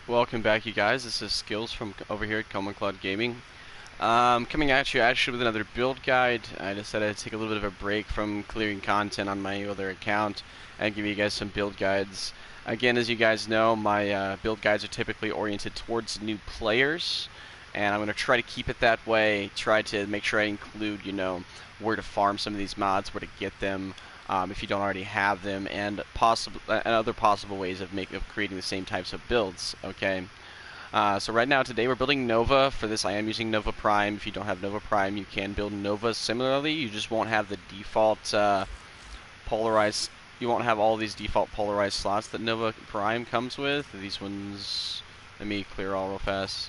Welcome back, you guys. This is Skillz from over here at ComaCloud Gaming. Coming at you actually with another build guide. I decided to take a little bit of a break from clearing content on my other account and give you guys some build guides. Again, as you guys know, my build guides are typically oriented towards new players, and I'm going to try to keep it that way. Try to make sure I include, where to farm some of these mods, where to get them. If you don't already have them, and other possible ways of creating the same types of builds. Okay, so right now today we're building Nova. For this, I am using Nova Prime. If you don't have Nova Prime, you can build Nova similarly. You just won't have the default polarized. You won't have all these default polarized slots that Nova Prime comes with. These ones, let me clear all real fast.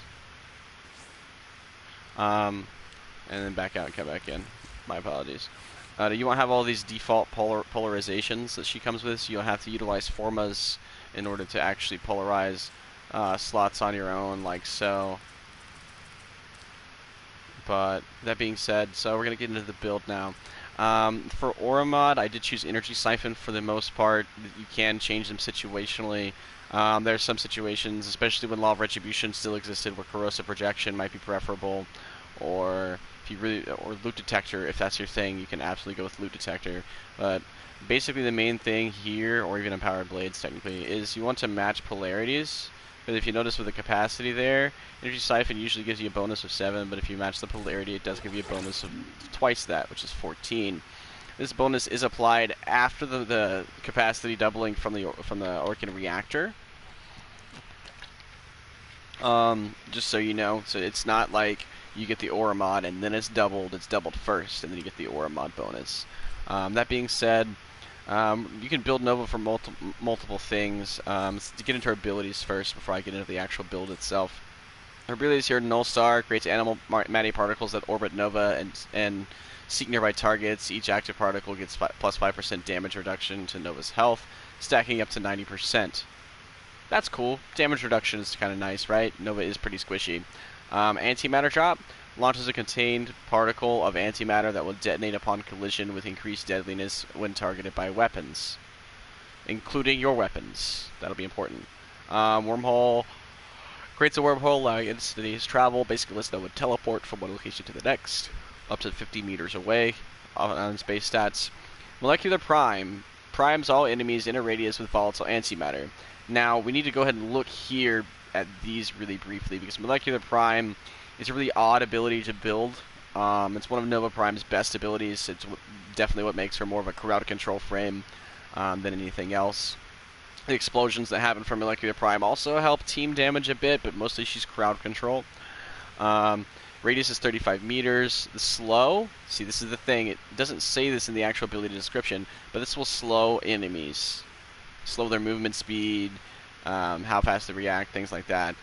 And then back out and come back in. My apologies. You won't have all these default polarizations that she comes with, so you'll have to utilize formas in order to actually polarize slots on your own, like so. But that being said, so we're going to get into the build now. For Aura mod, I did choose Energy Siphon for the most part. You can change them situationally. There are some situations, especially when Law of Retribution still existed, where Corrosive Projection might be preferable, or Loot Detector. If that's your thing, you can absolutely go with Loot Detector. But basically the main thing here, or even Empowered Blades technically, is you want to match polarities. But if you notice with the capacity there, Energy Siphon usually gives you a bonus of 7, but if you match the polarity, it does give you a bonus of twice that, which is 14. This bonus is applied after the capacity doubling from the Orkin reactor. Just so you know, so it's not like you get the Aura mod and then it's doubled first, and then you get the Aura mod bonus. That being said, you can build Nova for multiple things. To get into her abilities first before I get into the actual build itself. Her abilities here: Null Star creates animal matter particles that orbit Nova and seek nearby targets. Each active particle gets plus 5% damage reduction to Nova's health, stacking up to 90%. That's cool. Damage reduction is kind of nice, right? Nova is pretty squishy. Antimatter Drop launches a contained particle of antimatter that will detonate upon collision with increased deadliness when targeted by weapons, including your weapons. That'll be important. Wormhole creates a wormhole allowing entities travel. Basically, lets Nova teleport from one location to the next, up to 50 meters away on space stats. Molecular Prime primes all enemies in a radius with volatile antimatter. Now, we need to go ahead and look here at these really briefly, because Molecular Prime is a really odd ability to build. It's one of Nova Prime's best abilities. It's definitely what makes her more of a crowd control frame than anything else. The explosions that happen from Molecular Prime also help team damage a bit, but mostly she's crowd control. Radius is 35 meters. The slow, see, this is the thing. It doesn't say this in the actual ability description, but this will slow enemies. Slow their movement speed, how fast they react, things like that.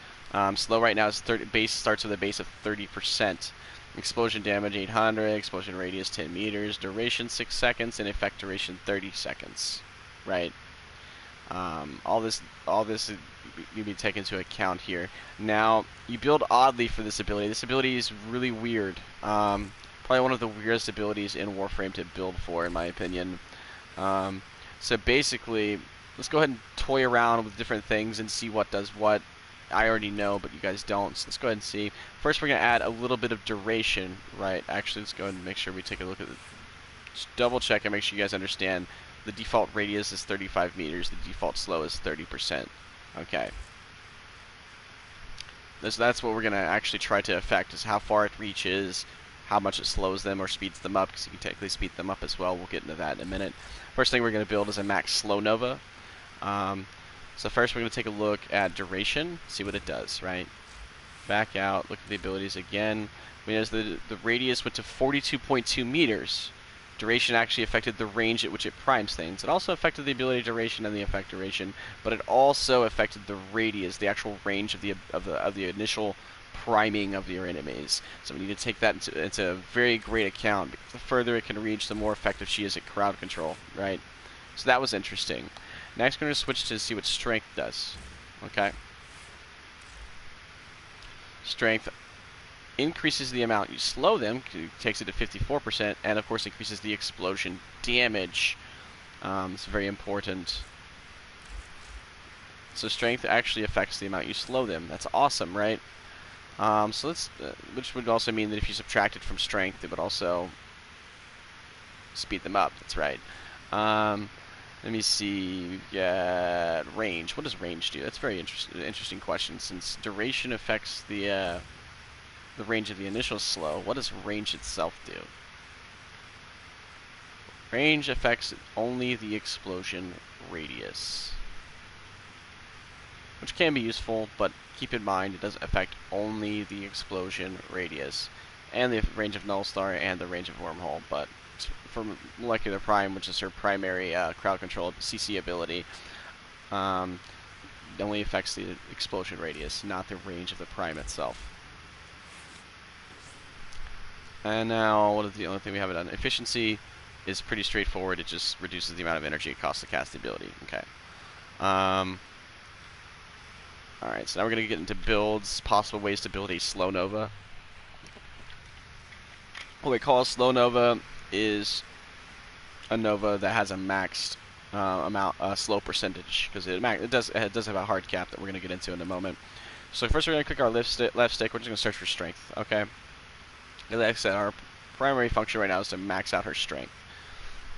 Slow right now is base starts with a base of 30%. Explosion damage 800, explosion radius 10 meters, duration 6 seconds, and effect duration 30 seconds. Right. All this you be taken into account here. Now, you build oddly for this ability. This ability is really weird. Probably one of the weirdest abilities in Warframe to build for, in my opinion. So basically, let's go ahead and toy around with different things and see what does what. I already know, but you guys don't. So let's go ahead and see. First, we're going to add a little bit of duration. Right. Actually, let's go ahead and make sure we take a look at it. Just double check and make sure you guys understand. The default radius is 35 meters. The default slow is 30%. Okay. That's what we're going to actually try to affect, is how far it reaches, how much it slows them or speeds them up, because you can technically speed them up as well. We'll get into that in a minute. First thing we're going to build is a max slow Nova. So first we're going to take a look at duration, see what it does, right? Back out, look at the abilities again. As the radius went to 42.2 meters, duration actually affected the range at which it primes things. It also affected the ability duration and the effect duration, but it also affected the radius, the actual range of the initial priming of your enemies. So we need to take that into very great account, because the further it can reach, the more effective she is at crowd control, right? So that was interesting. Next, we're going to switch to see what strength does. Okay. Strength increases the amount you slow them, takes it to 54%, and of course increases the explosion damage. It's very important. So strength actually affects the amount you slow them. That's awesome, right? So let's, which would also mean that if you subtract it from strength, it would also speed them up. That's right. Let me see. We've got range. What does range do? That's a very interesting question. Since duration affects the range of the initial slow, what does range itself do? Range affects only the explosion radius, which can be useful, but keep in mind it doesn't affect only the explosion radius and the range of null star and the range of wormhole. But for molecular prime, which is her primary crowd control CC ability, it only affects the explosion radius, not the range of the prime itself. And now, what is the only thing we haven't done? Efficiency is pretty straightforward. It just reduces the amount of energy it costs to cast the ability. Okay. Alright, so now we're going to get into builds, possible ways to build a slow nova. What we call a slow nova is a nova that has a maxed slow percentage, because it does have a hard cap that we're going to get into in a moment. So first we're going to click our left stick. We're just going to search for strength. Okay. Like I said, our primary function right now is to max out her strength.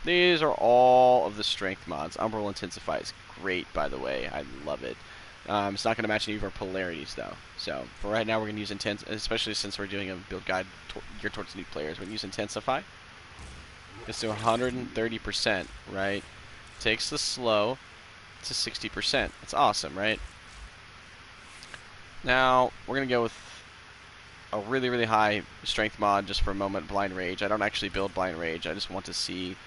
These are all of the strength mods. Umbral Intensify is great, by the way. I love it. It's not going to match any of our polarities, though. So for right now, we're going to use Intense, especially since we're doing a build guide geared towards new players. We're going to use Intensify. It's to 130%, right? Takes the slow to 60%. That's awesome, right? Now, we're going to go with a really, really high strength mod just for a moment, Blind Rage. I don't actually build Blind Rage. I just want to see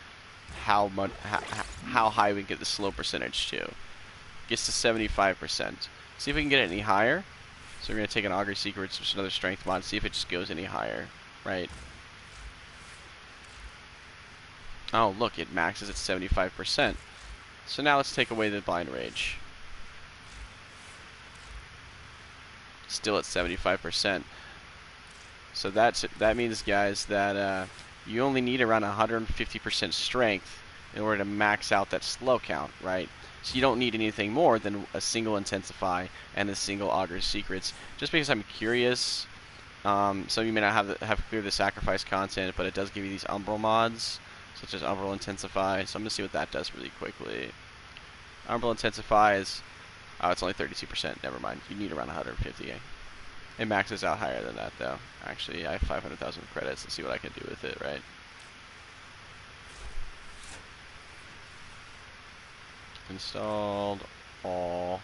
how high we can get the slow percentage to. Gets to 75%. See if we can get it any higher. So we're going to take an Augury Secrets, which is another strength mod, see if it just goes any higher, right? Oh, look, it maxes at 75%. So now let's take away the Blind Rage. Still at 75%. So that means, guys, that you only need around 150% strength in order to max out that slow count, right? So you don't need anything more than a single Intensify and a single Augury Secrets. Just because I'm curious, some of you may not have cleared the sacrifice content, but it does give you these Umbral mods, such as Umbral Intensify. So I'm going to see what that does really quickly. Umbral Intensify is, oh, it's only 32%. Never mind. You need around 150. It maxes out higher than that, though. Actually, I have 500,000 credits. Let's see what I can do with it, right? Installed all.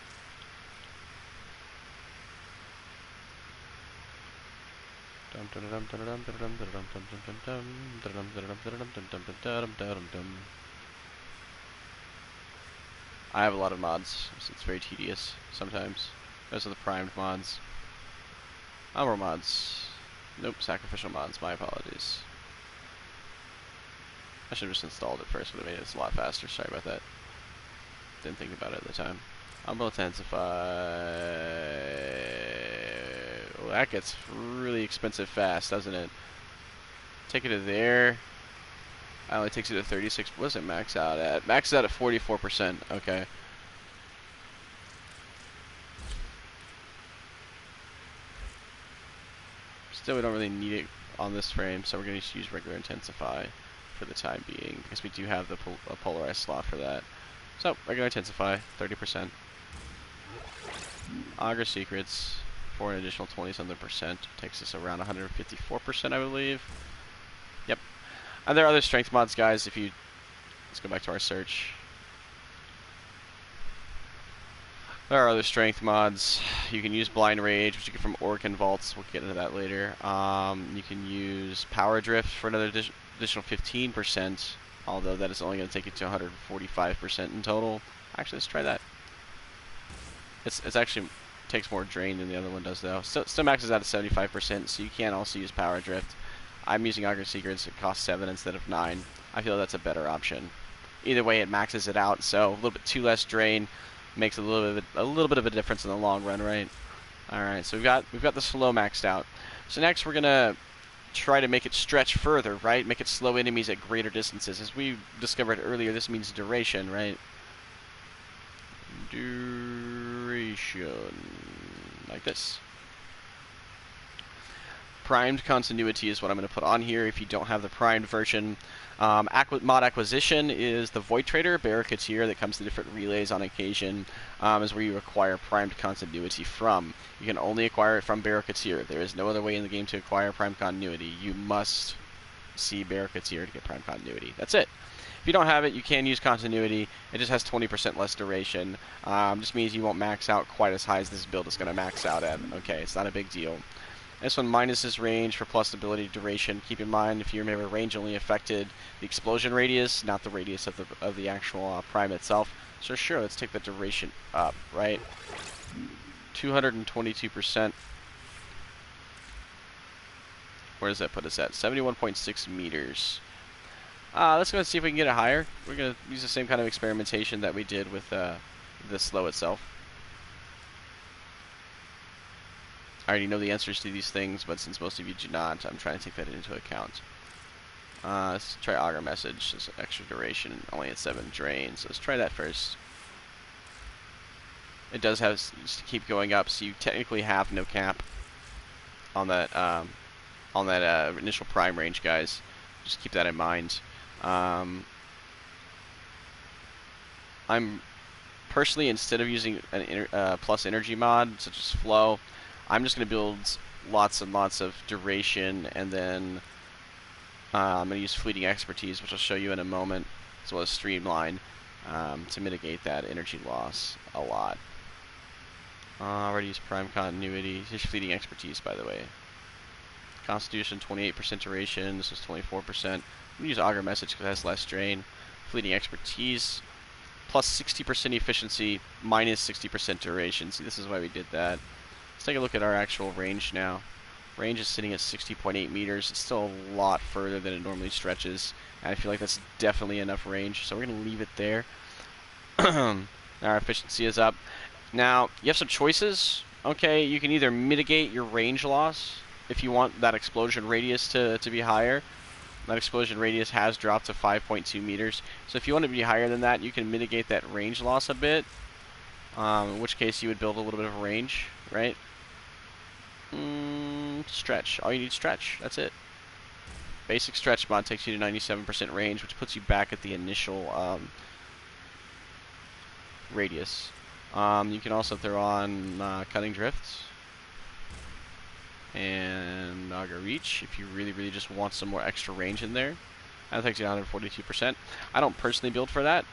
I have a lot of mods, so it's very tedious sometimes. Those are the primed mods. Umbral mods. Nope, sacrificial mods. My apologies. I should have just installed it first, would have made it a lot faster. Sorry about that. Didn't think about it at the time. Umbral Intensify. Well, that gets really expensive fast, doesn't it? Take it to there. It only takes you to 36. What does it max out at? Max out at 44%. Okay. Still, we don't really need it on this frame, so we're going to use regular Intensify for the time being, because we do have the polarized slot for that. So, regular Intensify, 30%. Augur Secrets, for an additional 20-something percent. Takes us around 154%, I believe. Yep. And there are other strength mods, guys, if you... Let's go back to our search. There are other strength mods. You can use Blind Rage, which you get from Orcan Vaults. We'll get into that later. You can use Power Drift for another additional 15%, although that is only going to take you to 145% in total. Actually, let's try that. It's actually takes more drain than the other one does, though. Still maxes out at 75%, so you can also use Power Drift. I'm using Augur Secrets. It costs 7 instead of 9. I feel that's a better option. Either way, it maxes it out, so a little bit too less drain. Makes a little bit of a difference in the long run, right? All right, so we've got the slow maxed out. So next we're gonna try to make it stretch further, right? Make it slow enemies at greater distances. As we discovered earlier, this means duration, right? duration, like this. Primed continuity is what I'm going to put on here if you don't have the primed version. Mod acquisition is the Void Trader, Barricadier, that comes to different relays on occasion, is where you acquire primed continuity from. You can only acquire it from Barricadier. There is no other way in the game to acquire primed continuity. You must see Barricadier to get primed continuity. That's it. If you don't have it, you can use continuity. It just has 20% less duration. Just means you won't max out quite as high as this build is going to max out at. Okay, it's not a big deal. This one minuses range for plus ability duration. Keep in mind, if you remember, range only affected the explosion radius, not the radius of the actual prime itself. So sure, let's take the duration up, right? 222%. Where does that put us at? 71.6 meters. Let's go and see if we can get it higher. We're going to use the same kind of experimentation that we did with the slow itself. I already know the answers to these things, but since most of you do not, I'm trying to take that into account. Let's try Auger Message. It's extra duration, only at 7 drain. So let's try that first. It does have to keep going up, so you technically have no cap on that initial prime range, guys. Just keep that in mind. I'm personally, instead of using an plus energy mod such as flow, I'm just going to build lots and lots of duration, and then I'm going to use fleeting expertise, which I'll show you in a moment, as well as streamline, to mitigate that energy loss a lot. I already used prime continuity. Here's fleeting expertise, by the way. Constitution, 28% duration. This is 24%. I'm going to use Auger Message because it has less drain. Fleeting expertise, plus 60% efficiency, minus 60% duration. See, this is why we did that. Let's take a look at our actual range now. Range is sitting at 60.8 meters. It's still a lot further than it normally stretches, and I feel like that's definitely enough range, so we're going to leave it there. Our efficiency is up. Now, you have some choices. Okay, you can either mitigate your range loss if you want that explosion radius to be higher. That explosion radius has dropped to 5.2 meters, so if you want it to be higher than that, you can mitigate that range loss a bit, in which case you would build a little bit of range, right? Stretch. All you need is stretch. That's it. Basic stretch mod takes you to 97% range, which puts you back at the initial radius. You can also throw on cutting drifts and Auger Reach if you really just want some more extra range in there. That takes you down to 42%. I don't personally build for that.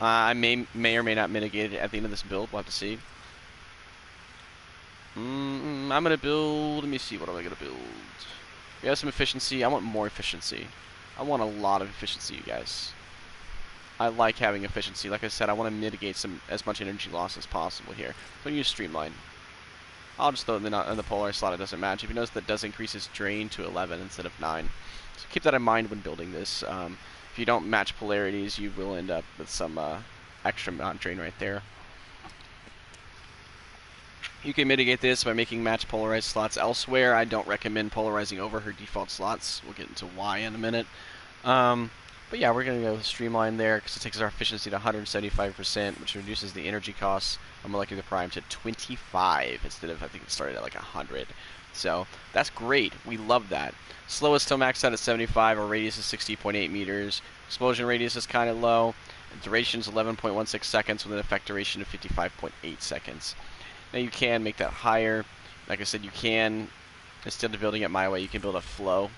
I may or may not mitigate it at the end of this build. We'll have to see. I'm going to build... Let me see, what am I going to build? We have some efficiency. I want more efficiency. I want a lot of efficiency, you guys. I like having efficiency. Like I said, I want to mitigate as much energy loss as possible here. I'm going to use Streamline. I'll just throw it in the polarized slot. It doesn't match. If you notice, that does increase its drain to 11 instead of 9. So keep that in mind when building this. If you don't match polarities, you will end up with some extra amount drain right there. You can mitigate this by making match polarized slots elsewhere. I don't recommend polarizing over her default slots. We'll get into why in a minute. But yeah, we're going to go with Streamline there because it takes our efficiency to 175%, which reduces the energy costs on Molecular Prime to 25 instead of, I think it started at like 100. So that's great. We love that. Slow is still maxed out at 75. Our radius is 60.8 meters. Explosion radius is kind of low. Duration is 11.16 seconds with an effect duration of 55.8 seconds. Now you can make that higher. Like I said, you can, instead of building it my way, you can build a flow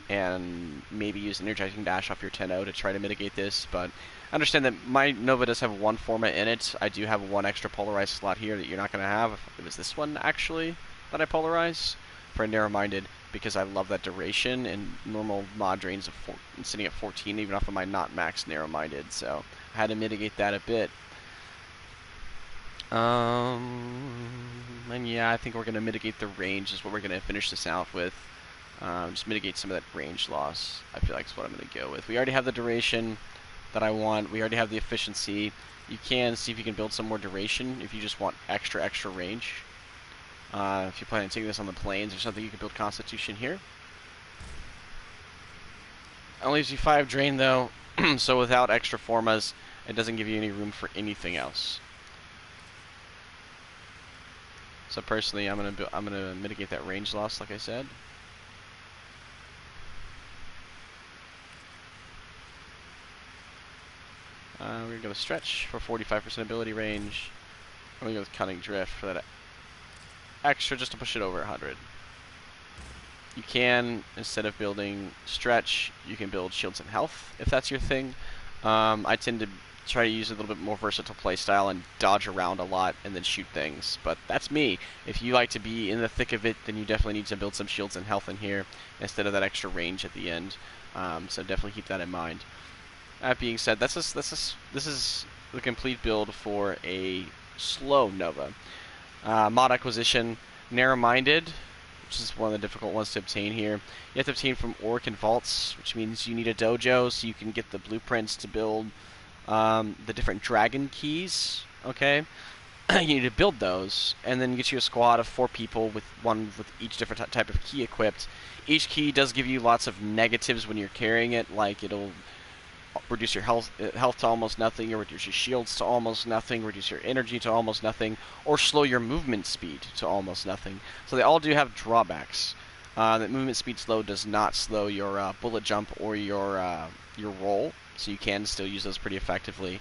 and maybe use Energizing Dash off your 10-0 to try to mitigate this, but understand that my Nova does have one format in it. I do have one extra polarized slot here that you're not going to have. It was this one, actually, that I polarize for narrow-minded, because I love that duration, and normal mod drains of sitting at 14, even off of my not max narrow-minded, so I had to mitigate that a bit. And yeah, I think we're going to mitigate the range is what we're going to finish this out with. Just mitigate some of that range loss, I feel like is what I'm going to go with. We already have the duration that I want. We already have the efficiency. You can see if you can build some more duration if you just want extra range. If you plan on taking this on the plains or something, you can build Constitution here. It leaves you 5 drain though, so without extra formas, it doesn't give you any room for anything else. So personally, I'm gonna mitigate that range loss, like I said. We're gonna go with Stretch for 45% ability range. I'm gonna go with Cunning Drift for that extra, just to push it over 100. You can, instead of building Stretch, you can build Shields and Health, if that's your thing. I tend to try to use a little bit more versatile playstyle and dodge around a lot and then shoot things. But that's me. If you like to be in the thick of it, then you definitely need to build some Shields and Health in here instead of that extra range at the end. So definitely keep that in mind. That being said, this is the complete build for a slow Nova. Mod acquisition, narrow-minded, which is one of the difficult ones to obtain here. You have to obtain from Orc and Vaults, which means you need a dojo so you can get the blueprints to build the different dragon keys. Okay, you need to build those, and then you get you a squad of 4 people with one with each different type of key equipped. Each key does give you lots of negatives when you're carrying it, like it'll reduce your health to almost nothing, or reduce your shields to almost nothing, reduce your energy to almost nothing, or slow your movement speed to almost nothing. So they all do have drawbacks. That movement speed slow does not slow your bullet jump or your roll, so you can still use those pretty effectively.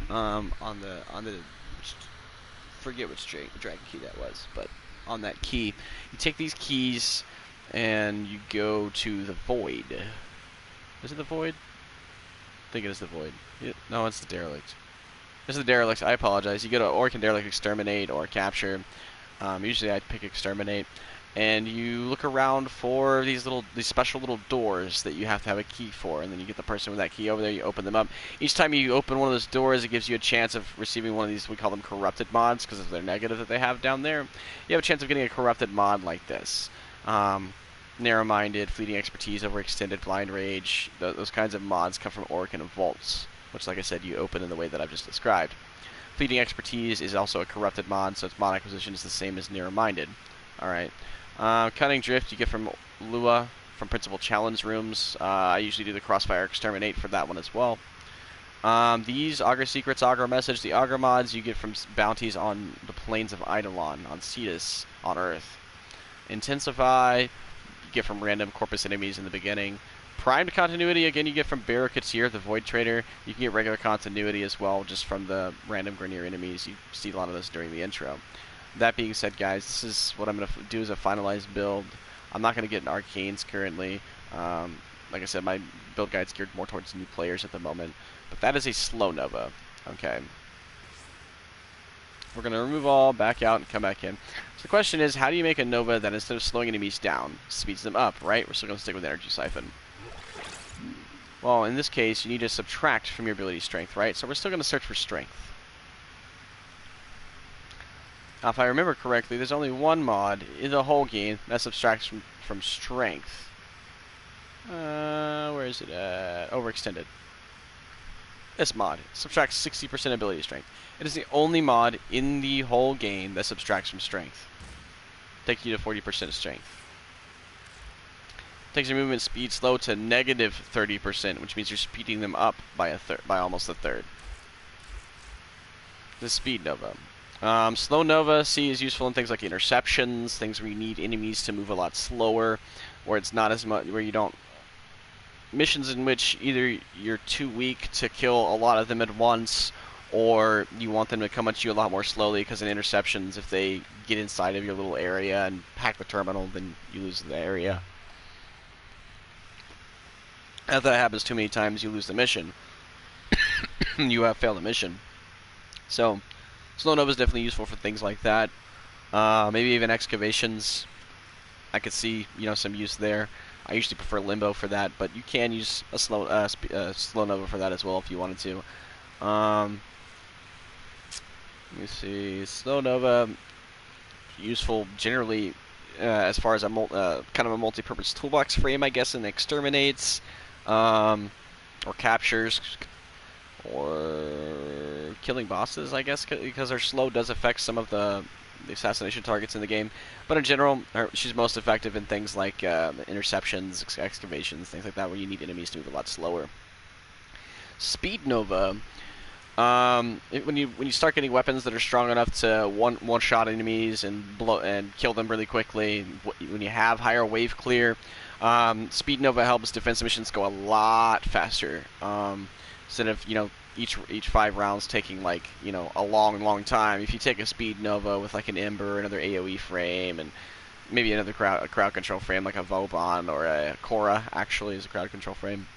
On the forget which dragon key that was, but on that key, you take these keys and you go to the Void. Is it the Void? I think it is the Void. No, it's the Derelict. This is the Derelict. I apologize. You go to Orc and Derelict, Exterminate or Capture. Usually I pick Exterminate, and you look around for these special little doors that you have to have a key for, and then you get the person with that key over there. You open them up. Each time you open one of those doors, it gives you a chance of receiving one of these. We call them corrupted mods because of their negative that they have down there. You have a chance of getting a corrupted mod like this. Narrow-minded, fleeting expertise, overextended, blind rage. Those kinds of mods come from Orc and Vaults, which, like I said, you open in the way that I've just described. Fleeting expertise is also a corrupted mod, so its mod acquisition is the same as narrow-minded. Alright. Cunning Drift you get from Lua, from Principal Challenge Rooms. I usually do the Crossfire Exterminate for that one as well. These Augur Secrets, Augur Message, the Augur mods you get from bounties on the Plains of Eidolon, on Cetus, on Earth. Intensify get from random Corpus enemies in the beginning. Primed continuity, again, you get from Barricadier, the Void Trader. You can get regular continuity as well, just from the random Grenier enemies. You see a lot of this during the intro. That being said, guys, this is what I'm going to do as a finalized build. I'm not going to get an Arcanes currently. Like I said, my build guide's geared more towards new players at the moment. But that is a slow Nova. Okay. We're going to remove all, back out, and come back in. So the question is, how do you make a Nova that instead of slowing enemies down, speeds them up, right? We're still going to stick with Energy Siphon. Well, in this case, you need to subtract from your ability strength, right? So we're still going to search for strength. Now, if I remember correctly, there's only one mod in the whole game that subtracts from strength. Where is it at? Overextended. This mod subtracts 60% ability strength. It is the only mod in the whole game that subtracts from strength. Takes you to 40% strength. Takes your movement speed slow to negative 30%, which means you're speeding them up by almost a third. The Speed Nova. Slow Nova, C, is useful in things like interceptions, things where you need enemies to move a lot slower, where it's not as much, where you don't... Missions in which either you're too weak to kill a lot of them at once, or you want them to come at you a lot more slowly, because in interceptions, if they get inside of your little area and hack the terminal, then you lose the area. If that happens too many times, you lose the mission. You have failed the mission. So, Slow Nova is definitely useful for things like that. Maybe even excavations. I could see, some use there. I usually prefer Limbo for that, but you can use a Slow Nova for that as well if you wanted to. Let me see. Slow Nova, useful generally as far as a kind of a multi-purpose toolbox frame, I guess, in Exterminates, or Captures, or killing bosses, I guess, because her slow does affect some of the assassination targets in the game. But in general, she's most effective in things like interceptions, excavations, things like that, where you need enemies to move a lot slower. Speed Nova. When you start getting weapons that are strong enough to one shot enemies and kill them really quickly, when you have higher wave clear, Speed Nova helps defense missions go a lot faster. Instead of each 5 rounds taking like a long time. If you take a Speed Nova with like an Ember, another AOE frame, and maybe another crowd control frame like a Vauban or a Korra actually is a crowd control frame,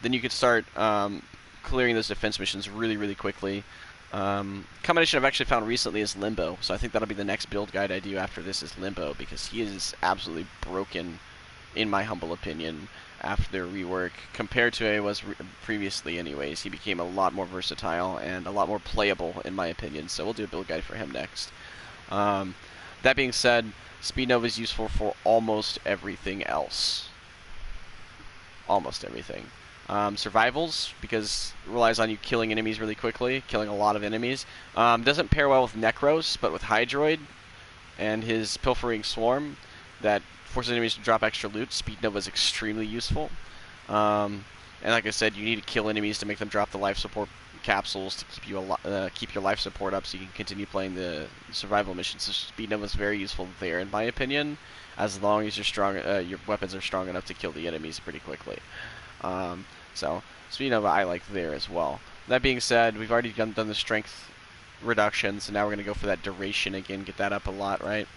then you could start clearing those defense missions really quickly. Combination I've actually found recently is Limbo, so I think that'll be the next build guide I do after this is Limbo, because he is absolutely broken, in my humble opinion, after their rework. Compared to it was previously anyways, he became a lot more versatile and a lot more playable, in my opinion, so we'll do a build guide for him next. That being said, Speed Nova is useful for almost everything else. Almost everything. Survivals, because it relies on you killing enemies really quickly, killing a lot of enemies. Doesn't pair well with Necros, but with Hydroid and his Pilfering Swarm that forces enemies to drop extra loot, Speed Nova is extremely useful. And like I said, you need to kill enemies to make them drop the life support capsules to keep your life support up so you can continue playing the survival missions. So Speed Nova is very useful there, in my opinion, as long as your weapons are strong enough to kill the enemies pretty quickly. So Speed Nova I like there as well. That being said, we've already done the strength reduction, so now we're going to go for that duration again, get that up a lot, right?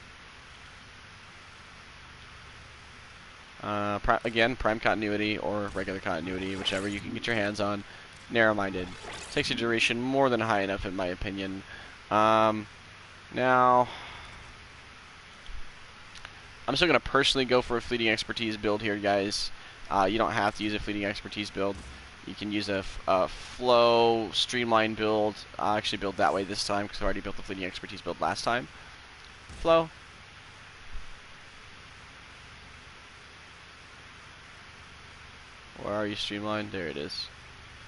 Again, Prime Continuity or regular Continuity, whichever you can get your hands on. Narrow-minded. Takes your duration more than high enough, in my opinion. Now, I'm still going to personally go for a Fleeting Expertise build here, guys. You don't have to use a Fleeting Expertise build. You can use a flow, streamline build. I'll actually build that way this time because I already built the Fleeting Expertise build last time. Flow. Where are you, streamline? There it is.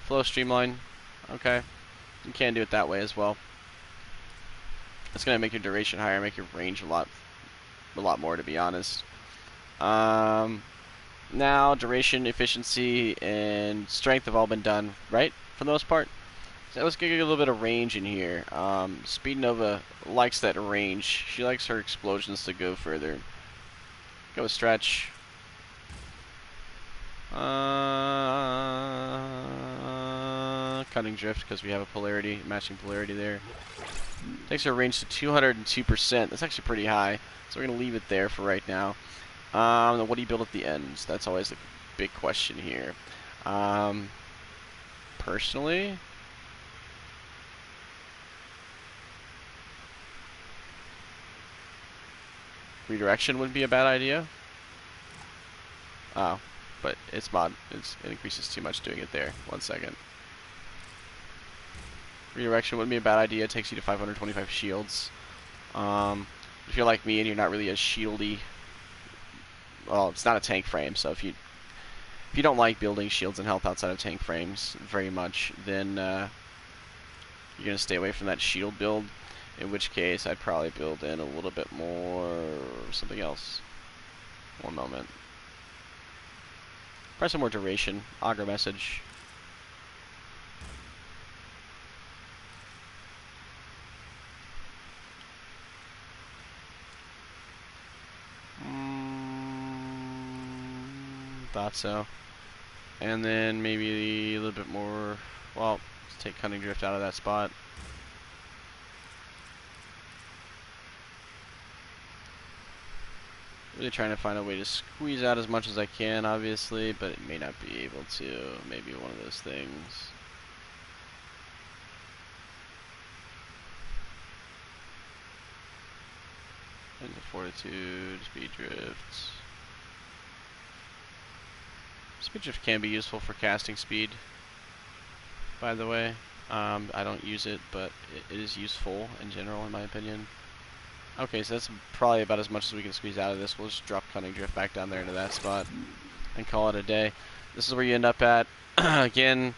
Flow, streamline. Okay. You can do it that way as well. It's going to make your duration higher, make your range a lot more, to be honest. Now, duration, efficiency, and strength have all been done, right? For the most part. So let's get a little bit of range in here. Speed Nova likes that range. She likes her explosions to go further. Go with stretch. Cutting drift because we have a polarity, matching polarity there. Takes her range to 202%. That's actually pretty high. So we're going to leave it there for right now. What do you build at the ends? That's always the big question here. Personally, redirection wouldn't be a bad idea. Oh, but it's mod. It increases too much doing it there. 1 second. Redirection wouldn't be a bad idea. It takes you to 525 shields. If you're like me and you're not really as shieldy, well, it's not a tank frame, so if you don't like building shields and health outside of tank frames very much, then you're going to stay away from that shield build, in which case I'd probably build in a little bit more something else. 1 moment. Probably some more duration. Augur message. Thought so. And then maybe a little bit more. Well, let's take Cunning Drift out of that spot. Really trying to find a way to squeeze out as much as I can, obviously, but it may not be able to. Maybe one of those things. And the Fortitude, Speed Drift. Speed Drift can be useful for casting speed, by the way. I don't use it, but it is useful in general, in my opinion. Okay, so that's probably about as much as we can squeeze out of this. We'll just drop Cunning Drift back down there into that spot and call it a day. This is where you end up at. Again,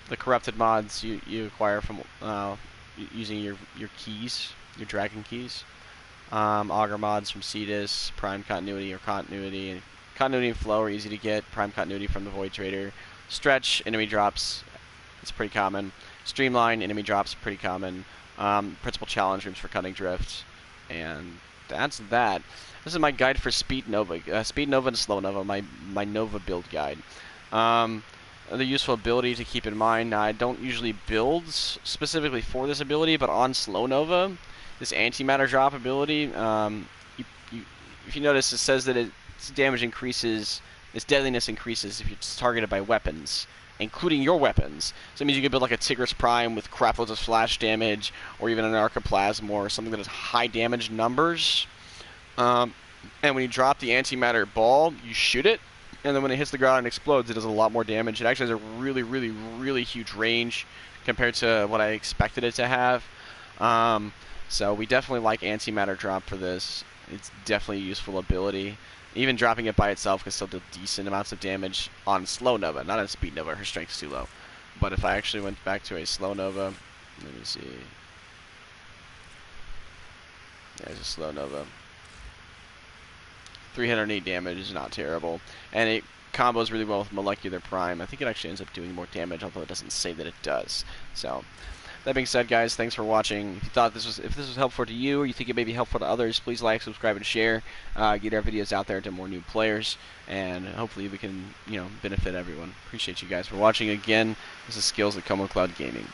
the corrupted mods you acquire from using your keys, your dragon keys. Augur mods from Cetus, Prime Continuity or Continuity. Continuity and Flow are easy to get. Prime Continuity from the Void Trader. Stretch, enemy drops It's pretty common. Streamline, enemy drops, pretty common. Principal challenge rooms for cutting drift. And that's that. This is my guide for Speed Nova. Speed Nova and Slow Nova, my Nova build guide. The useful ability to keep in mind, I don't usually build specifically for this ability, but on Slow Nova, this antimatter drop ability, if you notice, it says that its damage increases, its deadliness increases if it's targeted by weapons, including your weapons. So it means you could build like a Tigris Prime with crap loads of splash damage, or even an Archoplasm, or something that has high damage numbers. And when you drop the antimatter ball, you shoot it, and then when it hits the ground and explodes, it does a lot more damage. It actually has a really, really, really huge range compared to what I expected it to have. So we definitely like antimatter drop for this. It's definitely a useful ability. Even dropping it by itself can still do decent amounts of damage on Slow Nova, not on Speed Nova. Her strength's too low. But if I actually went back to a Slow Nova, let me see. There's a Slow Nova. 308 damage is not terrible, and it combos really well with Molecular Prime. I think it actually ends up doing more damage, although it doesn't say that it does. So, that being said, guys, thanks for watching. If you thought if this was helpful to you, or you think it may be helpful to others, please like, subscribe, and share. Get our videos out there to more new players, and hopefully we can, benefit everyone. Appreciate you guys for watching again. This is Skillz at ComaCloud Gaming.